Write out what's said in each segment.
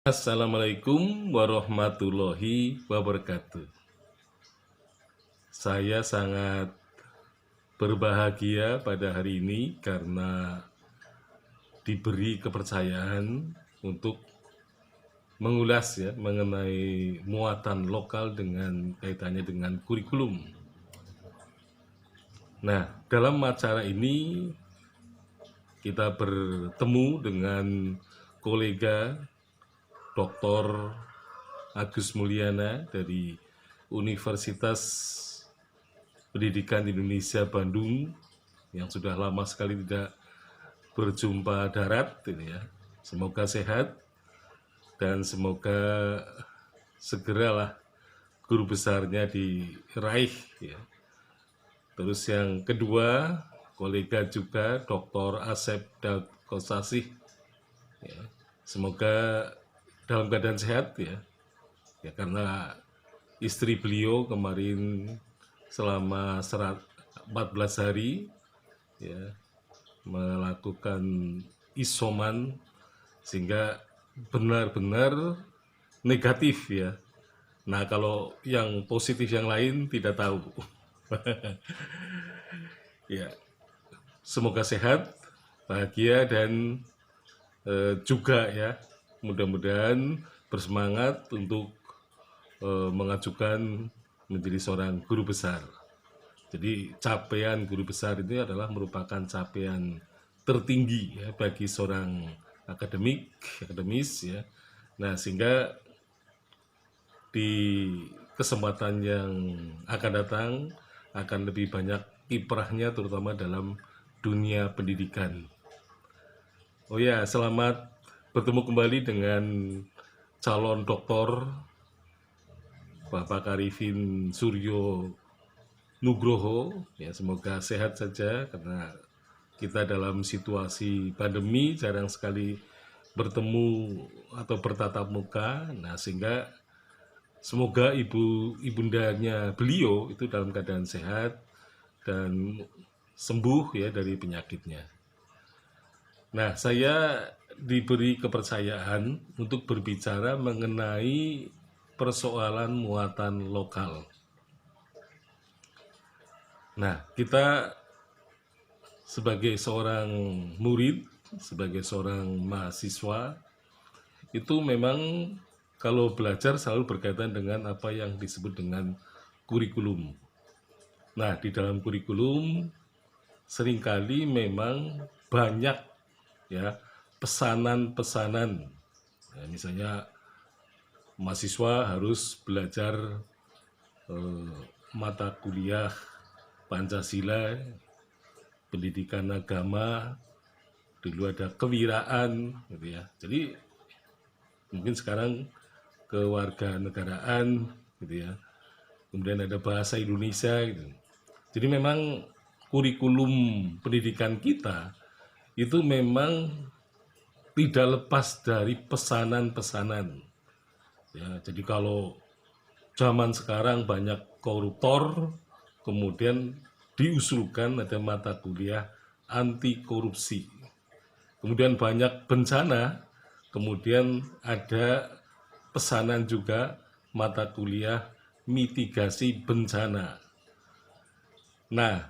Assalamualaikum warahmatullahi wabarakatuh. Saya sangat berbahagia pada hari ini karena diberi kepercayaan untuk mengulas mengenai muatan lokal dengan kaitannya dengan kurikulum. Nah, dalam acara ini kita bertemu dengan kolega Dr. Agus Mulyana dari Universitas Pendidikan Indonesia Bandung yang sudah lama sekali tidak berjumpa darat ini ya. Semoga sehat dan semoga segeralah guru besarnya diraih ya. Terus yang kedua, kolega juga Dr. Asep Daud Kosasih ya. Semoga dalam keadaan sehat ya. Ya karena istri beliau kemarin selama 14 hari ya melakukan isoman sehingga benar-benar negatif ya. Nah, kalau yang positif yang lain tidak tahu. Ya, semoga sehat, bahagia dan juga ya mudah-mudahan bersemangat untuk mengajukan menjadi seorang guru besar. Jadi capaian guru besar ini adalah merupakan capaian tertinggi ya bagi seorang akademis ya. Nah, sehingga di kesempatan yang akan datang akan lebih banyak kiprahnya terutama dalam dunia pendidikan. Oh ya, selamat bertemu kembali dengan calon doktor Bapak Arifin Suryo Nugroho ya, semoga sehat saja karena kita dalam situasi pandemi jarang sekali bertemu atau bertatap muka. Nah, sehingga semoga ibundanya beliau itu dalam keadaan sehat dan sembuh ya dari penyakitnya. Nah, saya diberi kepercayaan untuk berbicara mengenai persoalan muatan lokal. Nah, kita sebagai seorang murid, sebagai seorang mahasiswa, itu memang kalau belajar selalu berkaitan dengan apa yang disebut dengan kurikulum. Nah, di dalam kurikulum seringkali memang banyak ya pesanan-pesanan. Ya, misalnya mahasiswa harus belajar mata kuliah Pancasila, pendidikan agama, dulu ada kewiraan gitu ya. Jadi mungkin sekarang kewarganegaraan gitu ya. Kemudian ada bahasa Indonesia gitu. Jadi memang kurikulum pendidikan kita itu memang tidak lepas dari pesanan-pesanan. Ya, jadi kalau zaman sekarang banyak koruptor, kemudian diusulkan ada mata kuliah anti korupsi. Kemudian banyak bencana, kemudian ada pesanan juga mata kuliah mitigasi bencana. Nah,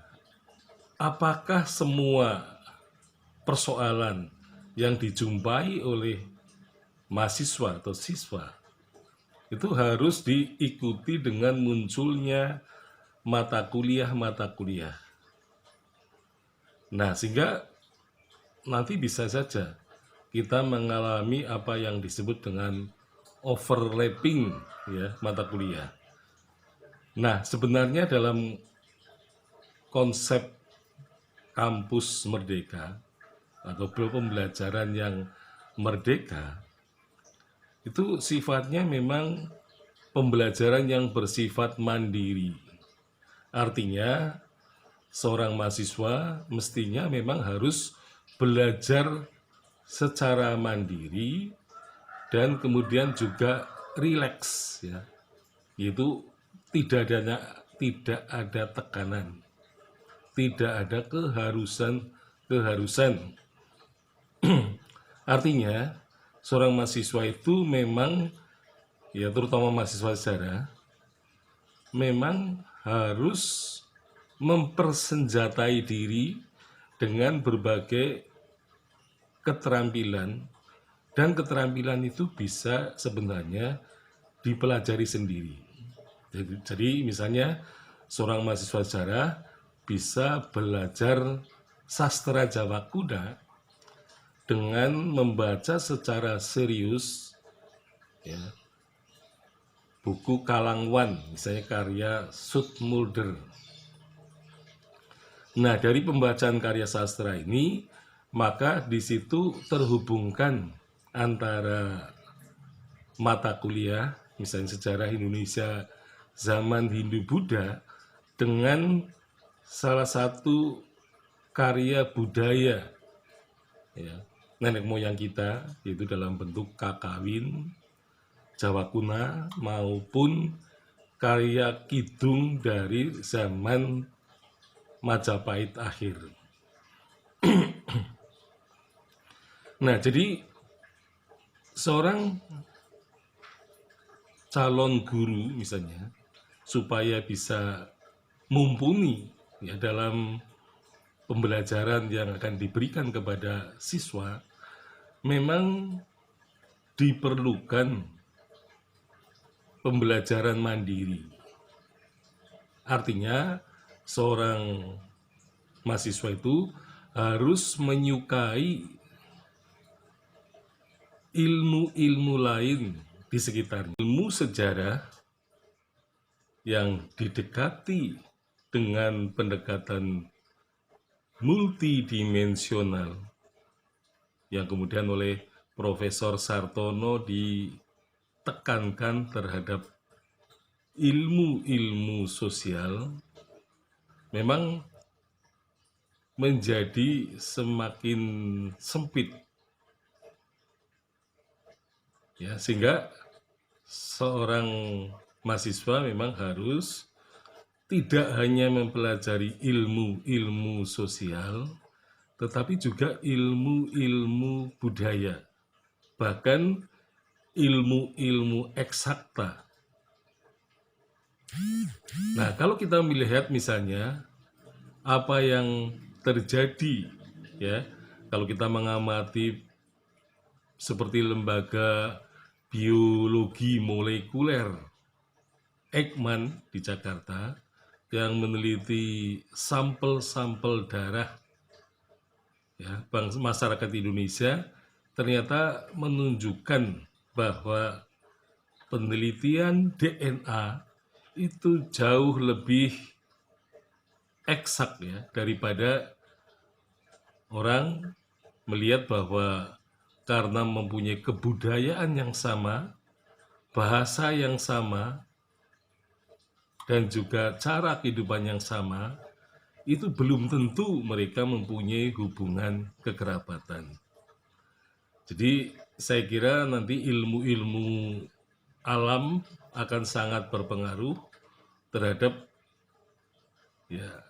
apakah semua persoalan yang dijumpai oleh mahasiswa atau siswa itu harus diikuti dengan munculnya mata kuliah. Nah, sehingga nanti bisa saja kita mengalami apa yang disebut dengan overlapping ya mata kuliah. Nah, sebenarnya dalam konsep kampus merdeka atau pembelajaran yang merdeka itu sifatnya memang pembelajaran yang bersifat mandiri. Artinya seorang mahasiswa mestinya memang harus belajar secara mandiri dan kemudian juga rileks ya. Yaitu tidak ada tekanan, tidak ada keharusan. Artinya seorang mahasiswa itu memang, ya terutama mahasiswa sejarah, memang harus mempersenjatai diri dengan berbagai keterampilan, dan keterampilan itu bisa sebenarnya dipelajari sendiri. Jadi misalnya seorang mahasiswa sejarah bisa belajar sastra Jawa kuda dengan membaca secara serius, ya, buku Kalangwan, misalnya karya Zoetmulder. Nah, dari pembacaan karya sastra ini, maka di situ terhubungkan antara mata kuliah, misalnya sejarah Indonesia zaman Hindu-Buddha, dengan salah satu karya budaya, ya, nenek moyang kita, yaitu dalam bentuk kakawin Jawa kuna maupun karya kidung dari zaman Majapahit akhir. Nah, jadi seorang calon guru misalnya, supaya bisa mumpuni, ya, dalam pembelajaran yang akan diberikan kepada siswa, memang diperlukan pembelajaran mandiri. Artinya seorang mahasiswa itu harus menyukai ilmu-ilmu lain di sekitarnya. Ilmu sejarah yang didekati dengan pendekatan multidimensional yang kemudian oleh Profesor Sartono ditekankan terhadap ilmu-ilmu sosial, memang menjadi semakin sempit, ya, sehingga seorang mahasiswa memang harus tidak hanya mempelajari ilmu-ilmu sosial, tetapi juga ilmu-ilmu budaya, bahkan ilmu-ilmu eksakta. Nah, kalau kita melihat misalnya apa yang terjadi, ya, kalau kita mengamati seperti lembaga biologi molekuler Eijkman di Jakarta yang meneliti sampel-sampel darah, ya, masyarakat Indonesia, ternyata menunjukkan bahwa penelitian DNA itu jauh lebih eksak, ya, daripada orang melihat bahwa karena mempunyai kebudayaan yang sama, bahasa yang sama, dan juga cara kehidupan yang sama, itu belum tentu mereka mempunyai hubungan kekerabatan. Jadi saya kira nanti ilmu-ilmu alam akan sangat berpengaruh terhadap, ya,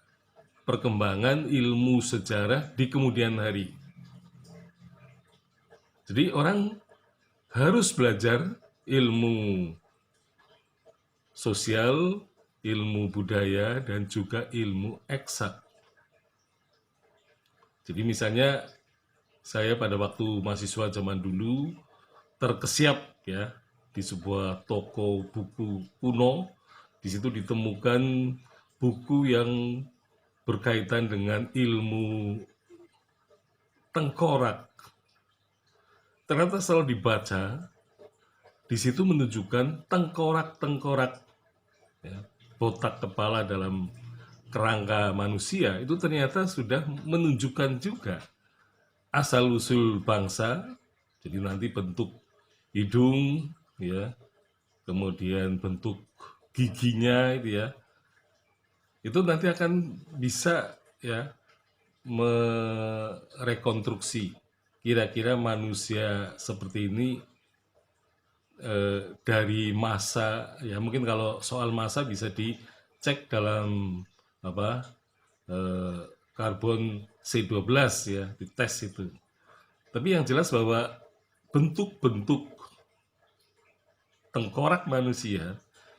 perkembangan ilmu sejarah di kemudian hari. Jadi orang harus belajar ilmu sosial, ilmu budaya, dan juga ilmu eksak. Jadi misalnya saya pada waktu mahasiswa zaman dulu terkesiap, ya, di sebuah toko buku kuno. Di situ ditemukan buku yang berkaitan dengan ilmu tengkorak. Ternyata setelah dibaca, di situ menunjukkan tengkorak-tengkorak, ya, botak kepala dalam kerangka manusia itu ternyata sudah menunjukkan juga asal-usul bangsa. Jadi nanti bentuk hidung, ya, kemudian bentuk giginya itu nanti akan bisa, ya, merekonstruksi kira-kira manusia seperti ini dari masa, ya, mungkin kalau soal masa bisa dicek dalam apa karbon C12, ya, dites itu. Tapi yang jelas bahwa bentuk-bentuk tengkorak manusia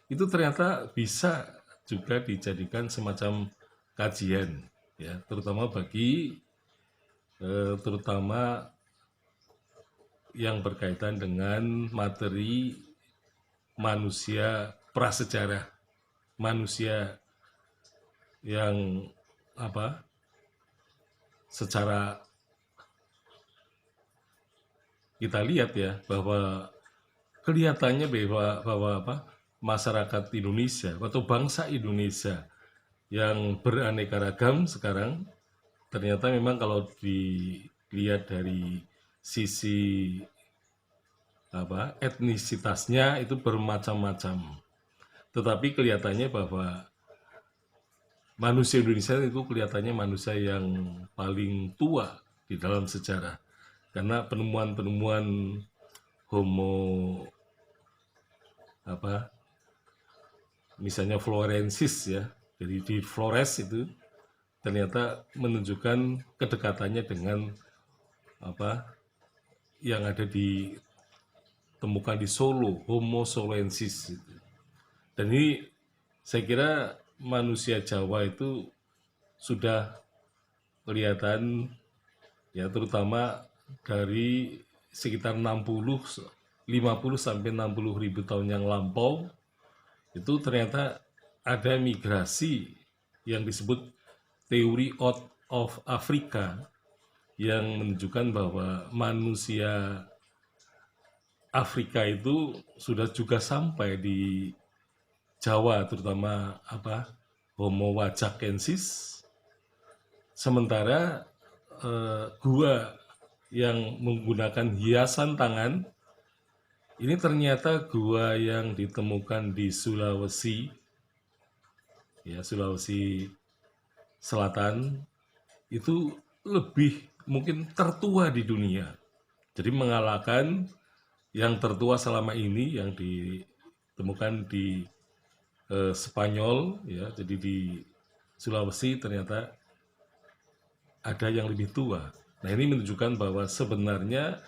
itu ternyata bisa juga dijadikan semacam kajian, ya, terutama bagi terutama yang berkaitan dengan materi manusia prasejarah, manusia yang apa secara kita lihat ya bahwa kelihatannya bahwa apa masyarakat Indonesia atau bangsa Indonesia yang beraneka ragam sekarang ternyata memang kalau dilihat dari sisi apa etnisitasnya itu bermacam-macam. Tetapi kelihatannya bahwa manusia Indonesia itu kelihatannya manusia yang paling tua di dalam sejarah. Karena penemuan-penemuan Homo apa misalnya Florensis ya. Jadi di Flores itu ternyata menunjukkan kedekatannya dengan apa yang ada ditemukan di Solo, Homo Soloensis. Dan ini saya kira manusia Jawa itu sudah kelihatan ya terutama dari sekitar 50 sampai 60 ribu tahun yang lampau itu ternyata ada migrasi yang disebut teori out of Africa yang menunjukkan bahwa manusia Afrika itu sudah juga sampai di Jawa terutama apa Homo wajakensis. Sementara gua yang menggunakan hiasan tangan ini ternyata gua yang ditemukan di Sulawesi ya Sulawesi Selatan itu lebih mungkin tertua di dunia. Jadi mengalahkan yang tertua selama ini yang ditemukan di Spanyol ya. Jadi di Sulawesi ternyata ada yang lebih tua. Nah, ini menunjukkan bahwa sebenarnya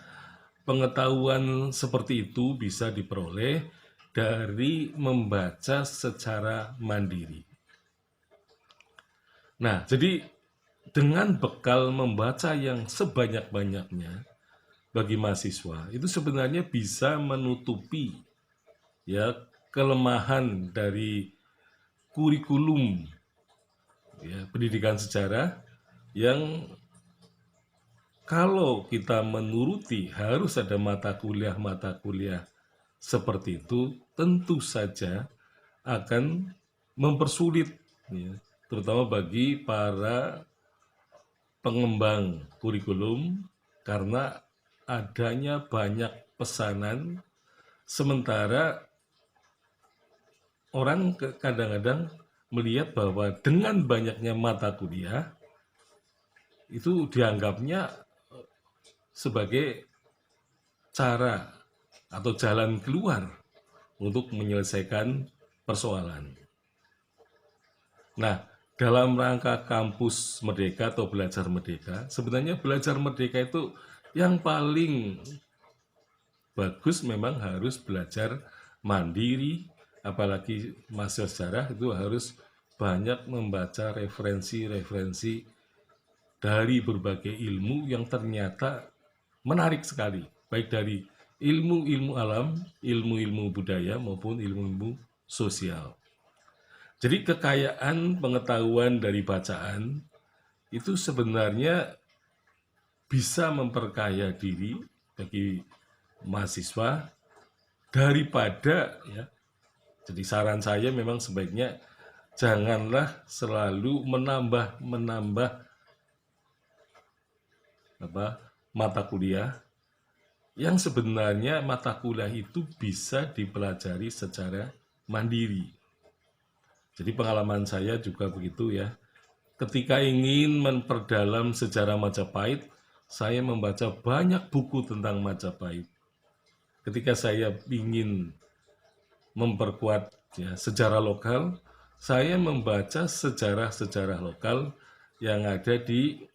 pengetahuan seperti itu bisa diperoleh dari membaca secara mandiri. Nah, jadi dengan bekal membaca yang sebanyak-banyaknya bagi mahasiswa itu sebenarnya bisa menutupi ya kelemahan dari kurikulum ya pendidikan sejarah yang kalau kita menuruti harus ada mata kuliah seperti itu tentu saja akan mempersulit ya, terutama bagi para pengembang kurikulum karena adanya banyak pesanan sementara orang kadang-kadang melihat bahwa dengan banyaknya mata kuliah itu dianggapnya sebagai cara atau jalan keluar untuk menyelesaikan persoalan. Nah, dalam rangka kampus merdeka atau belajar merdeka, sebenarnya belajar merdeka itu yang paling bagus memang harus belajar mandiri, apalagi mahasiswa sejarah itu harus banyak membaca referensi-referensi dari berbagai ilmu yang ternyata menarik sekali, baik dari ilmu-ilmu alam, ilmu-ilmu budaya maupun ilmu-ilmu sosial. Jadi kekayaan pengetahuan dari bacaan itu sebenarnya bisa memperkaya diri bagi mahasiswa daripada ya. Jadi saran saya memang sebaiknya janganlah selalu menambah mata kuliah yang sebenarnya mata kuliah itu bisa dipelajari secara mandiri. Jadi pengalaman saya juga begitu ya. Ketika ingin memperdalam sejarah Majapahit, saya membaca banyak buku tentang Majapahit. Ketika saya ingin memperkuat ya, sejarah lokal, saya membaca sejarah-sejarah lokal yang ada di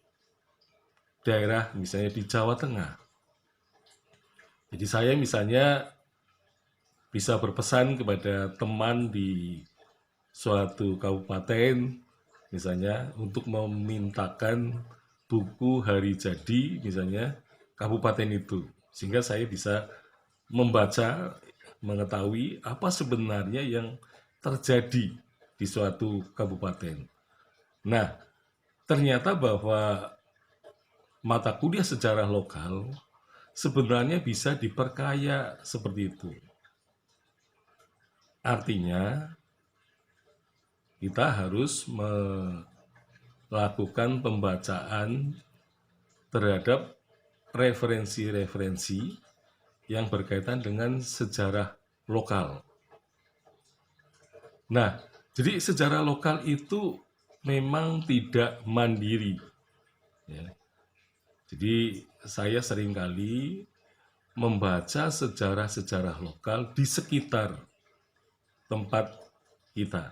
daerah misalnya di Jawa Tengah. Jadi saya misalnya bisa berpesan kepada teman di suatu kabupaten, misalnya untuk memintakan buku hari jadi misalnya kabupaten itu, sehingga saya bisa membaca, mengetahui apa sebenarnya yang terjadi di suatu kabupaten. Nah, ternyata bahwa mata kuliah sejarah lokal sebenarnya bisa diperkaya seperti itu. Artinya, kita harus melakukan pembacaan terhadap referensi-referensi yang berkaitan dengan sejarah lokal. Nah, jadi sejarah lokal itu memang tidak mandiri. Ya. Jadi saya seringkali membaca sejarah-sejarah lokal di sekitar tempat kita.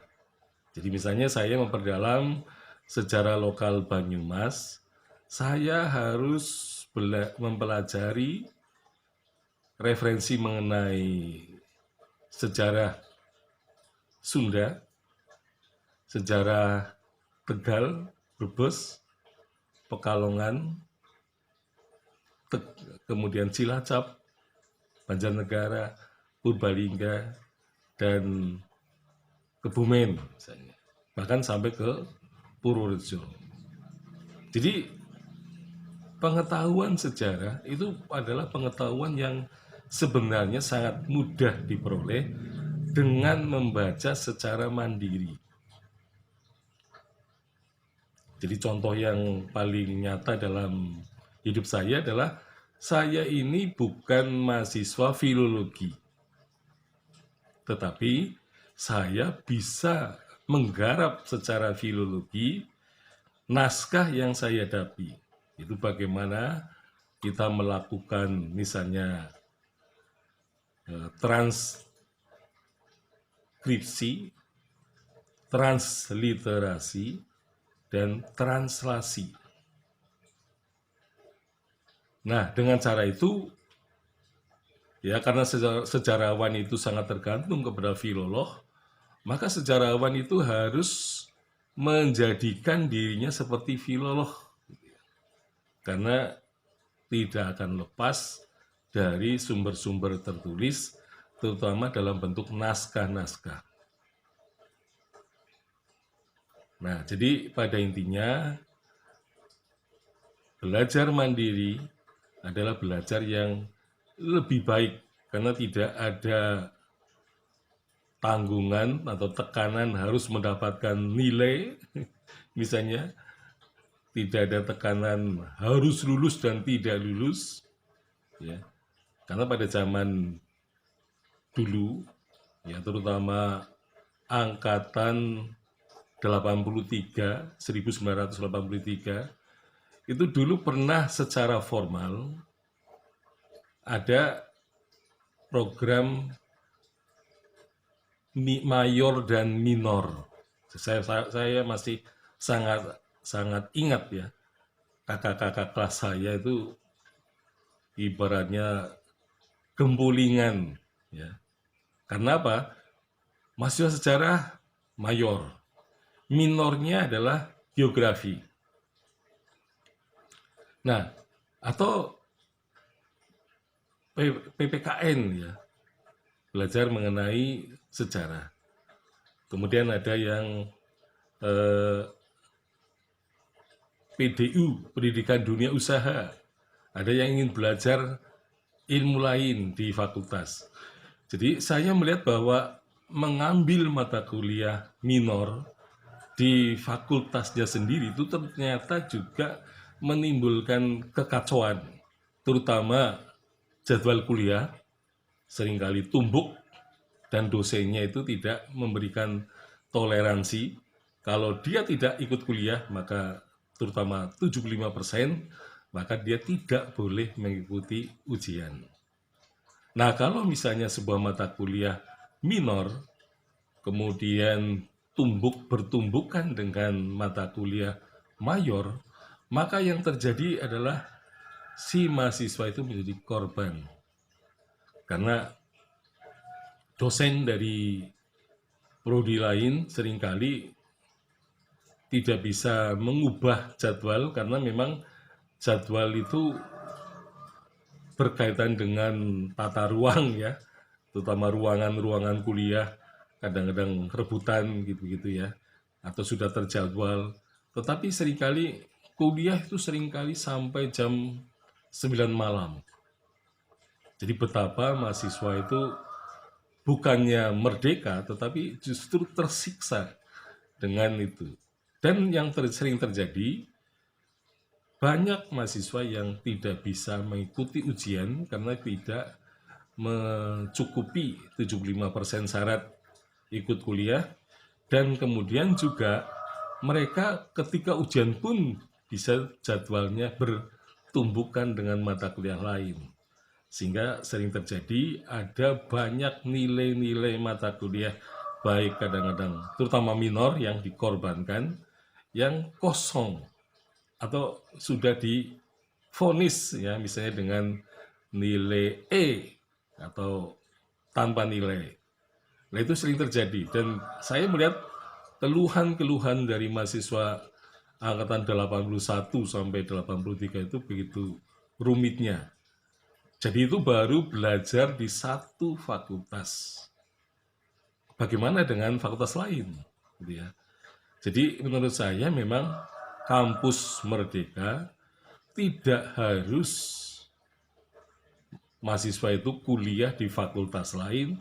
Jadi misalnya saya memperdalam sejarah lokal Banyumas, saya harus mempelajari referensi mengenai sejarah Sunda, sejarah Tegal, Brebes, Pekalongan, kemudian Cilacap, Banjarnegara, Purbalingga, dan Kebumen misalnya. Bahkan sampai ke Purworejo. Jadi pengetahuan sejarah itu adalah pengetahuan yang sebenarnya sangat mudah diperoleh dengan membaca secara mandiri. Jadi contoh yang paling nyata dalam hidup saya adalah saya ini bukan mahasiswa filologi, tetapi saya bisa menggarap secara filologi naskah yang saya hadapi. Itu bagaimana kita melakukan misalnya transkripsi, transliterasi, dan translasi. Nah, dengan cara itu, ya karena sejarawan itu sangat tergantung kepada filolog, maka sejarawan itu harus menjadikan dirinya seperti filolog. Karena tidak akan lepas dari sumber-sumber tertulis, terutama dalam bentuk naskah-naskah. Nah, jadi pada intinya, belajar mandiri adalah belajar yang lebih baik karena tidak ada tanggungan atau tekanan harus mendapatkan nilai, misalnya tidak ada tekanan harus lulus dan tidak lulus, ya. Karena pada zaman dulu, ya terutama angkatan 1983, itu dulu pernah secara formal ada program mayor dan minor. Saya masih sangat ingat ya, kakak-kakak kelas saya itu ibaratnya gempulingan ya. Karena apa? Mahasiswa sejarah mayor, minornya adalah geografi. Nah, atau PPKN ya, belajar mengenai sejarah. Kemudian ada yang PDU, Pendidikan Dunia Usaha. Ada yang ingin belajar ilmu lain di fakultas. Jadi saya melihat bahwa mengambil mata kuliah minor di fakultasnya sendiri itu ternyata juga menimbulkan kekacauan, terutama jadwal kuliah seringkali tumbuk dan dosennya itu tidak memberikan toleransi. Kalau dia tidak ikut kuliah, maka terutama 75%, maka dia tidak boleh mengikuti ujian. Nah, kalau misalnya sebuah mata kuliah minor, kemudian bertumbukan dengan mata kuliah mayor, maka yang terjadi adalah si mahasiswa itu menjadi korban. Karena dosen dari prodi lain seringkali tidak bisa mengubah jadwal karena memang jadwal itu berkaitan dengan tata ruang ya, terutama ruangan-ruangan kuliah kadang-kadang rebutan gitu-gitu ya, atau sudah terjadwal. Tetapi seringkali kuliah itu seringkali sampai jam 9 malam. Jadi betapa mahasiswa itu bukannya merdeka, tetapi justru tersiksa dengan itu. Dan yang sering terjadi, banyak mahasiswa yang tidak bisa mengikuti ujian karena tidak mencukupi 75% syarat ikut kuliah, dan kemudian juga mereka ketika ujian pun bisa jadwalnya bertumbukan dengan mata kuliah lain. Sehingga sering terjadi ada banyak nilai-nilai mata kuliah, baik kadang-kadang terutama minor yang dikorbankan, yang kosong atau sudah divonis ya, misalnya dengan nilai E atau tanpa nilai. Nah, itu sering terjadi dan saya melihat keluhan-keluhan dari mahasiswa angkatan 81 sampai 83 itu begitu rumitnya. Jadi itu baru belajar di satu fakultas. Bagaimana dengan fakultas lain? Gitu ya. Jadi menurut saya memang kampus merdeka tidak harus mahasiswa itu kuliah di fakultas lain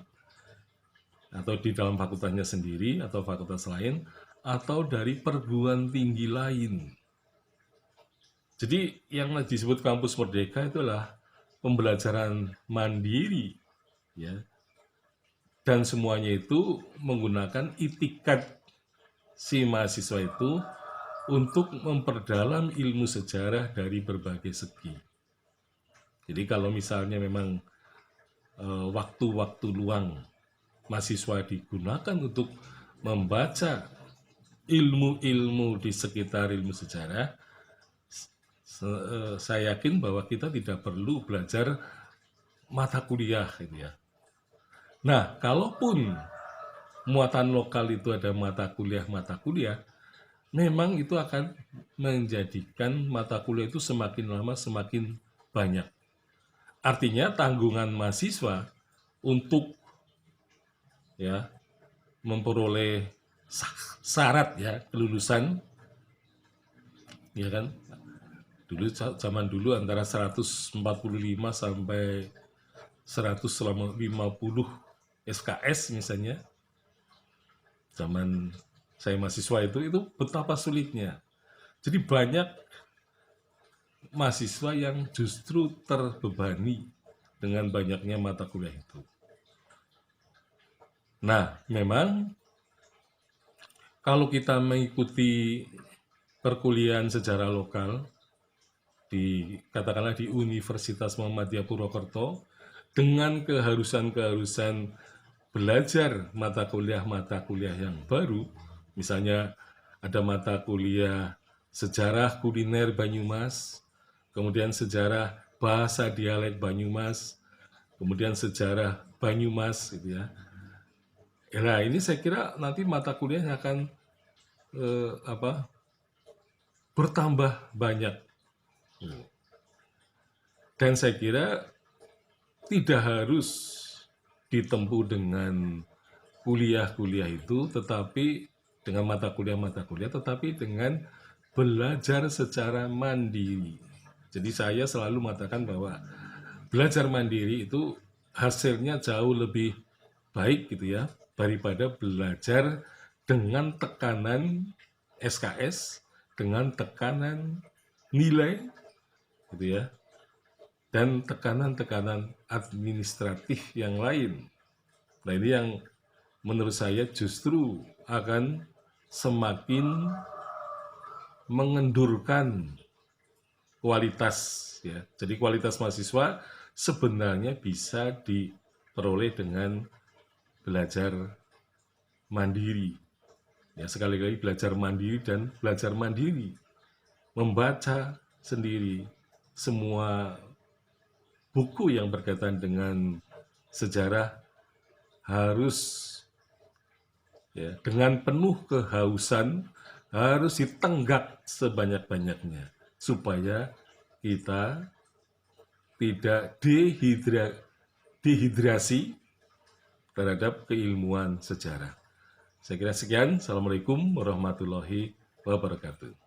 atau di dalam fakultasnya sendiri atau fakultas lain atau dari perguruan tinggi lain. Jadi yang disebut kampus merdeka itulah pembelajaran mandiri ya. Dan semuanya itu menggunakan itikat si mahasiswa itu untuk memperdalam ilmu sejarah dari berbagai segi. Jadi kalau misalnya memang waktu-waktu luang mahasiswa digunakan untuk membaca ilmu-ilmu di sekitar ilmu sejarah, saya yakin bahwa kita tidak perlu belajar mata kuliah gitu ya. Nah, kalaupun muatan lokal itu ada mata kuliah, memang itu akan menjadikan mata kuliah itu semakin lama semakin banyak. Artinya tanggungan mahasiswa untuk ya memperoleh syarat ya kelulusan ya kan, dulu zaman dulu antara 145 sampai 150 SKS misalnya, zaman saya mahasiswa itu betapa sulitnya. Jadi banyak mahasiswa yang justru terbebani dengan banyaknya mata kuliah itu. Nah, memang kalau kita mengikuti perkuliahan sejarah lokal katakanlah di Universitas Muhammadiyah Purwokerto dengan keharusan-keharusan belajar mata kuliah yang baru, misalnya ada mata kuliah sejarah kuliner Banyumas, kemudian sejarah bahasa dialek Banyumas, kemudian sejarah Banyumas gitu ya. Nah, ini saya kira nanti mata kuliahnya akan bertambah banyak. Dan saya kira tidak harus ditempuh dengan kuliah-kuliah itu, tetapi dengan mata kuliah, tetapi dengan belajar secara mandiri. Jadi saya selalu mengatakan bahwa belajar mandiri itu hasilnya jauh lebih baik gitu ya, daripada belajar dengan tekanan SKS, dengan tekanan nilai gitu ya, dan tekanan-tekanan administratif yang lain. Nah, ini yang menurut saya justru akan semakin mengendurkan kualitas ya. Jadi kualitas mahasiswa sebenarnya bisa diperoleh dengan belajar mandiri. Ya, sekali lagi belajar mandiri dan belajar mandiri. Membaca sendiri semua buku yang berkaitan dengan sejarah harus ya, dengan penuh kehausan harus ditenggak sebanyak-banyaknya supaya kita tidak dehidrasi terhadap keilmuan sejarah. Saya kira sekian. Assalamualaikum warahmatullahi wabarakatuh.